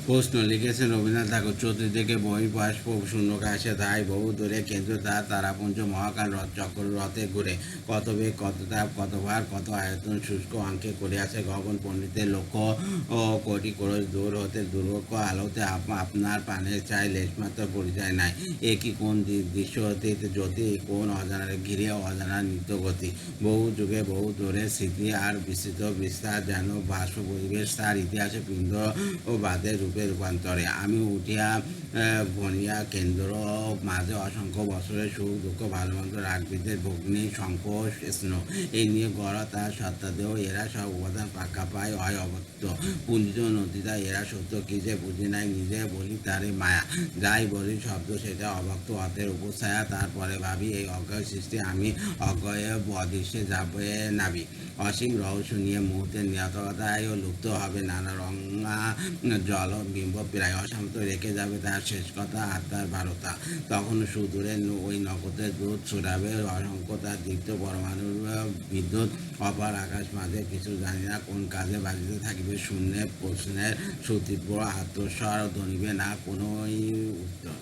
প্রশ্ন লিখেছেন রবীন্দ্রনাথ ঠাকুর। চতুর্দিকে বহির্বাষ্প শূন্যাকাশে ধায় বহু দূরে, কেন্দ্র তার তারাপুঞ্জ মহাকাল চক্র রথে ঘুরে। কত বেগ, কত তাপ, কত ভার, কত আয়তন, শুষ্ক অঙ্কে করিয়াছে গগন পণ্ডিতের লক্ষ্য ও কোটি ক্রোশ দূর হতে দুর্ভক্ষ আলোতে আপনার পানের চাই লেশমাত্র পরিচয় নাই। এ কি কোন দৃশ্য অতীত জ্যোতি, কোন অজানার ঘিরে অজানার নিত্যগতি। বহু যুগে বহু দূরে স্মৃতি আর বিস্তৃত বিস্তার, যেন বাষ্প পরিবেশ তার ইতিহাসে পিণ্ড ও বাদের রূপে রূপান্তরে। আমি উঠিয়া ঘনিয়া কেন্দ্র মাঝে অসংখ্য বছরের সুখ দুঃখ ভালো মন্দ রাগবিদের ভগ্নি সংকোষ স্নেহ এই নিয়ে গড়া তার সত্তাদেহ। এরা সব উপাদান পাক্কা পায় হয় অবত্য পুঞ্জিত নদীটা। এরা সত্য কি যে বুঝি নাই, নিজে বলি তারে মায়া। যাই বলি শব্দ সেটা অভক্ত অতের উপছায়া। তারপরে ভাবি এই অজ্ঞায় সৃষ্টি, আমি অজ্ঞয়ে অদৃশ্যে যাবে নাবি। অসীম রহস্য নিয়ে মুহূর্তের নিরাপত্তায় লুপ্ত হবে নানা রঙা জল বিম্ব প্রায় অশান্ত রেখে যাবে তার শেষ কথা আর তার বারতা। তখন সুদূরে ওই নক্ষত্রের দুধ ছুটাবে অসংখ্য তার দীপ্ত পরমাণুর বিদ্যুৎ। অপার আকাশ মাঝে কিছু জানি না কোন কাজে বাজিতে থাকিবে শূন্যের প্রশ্নের সুতীব্র আত্মস্বর, ধরিবে না কোনোই উত্তর।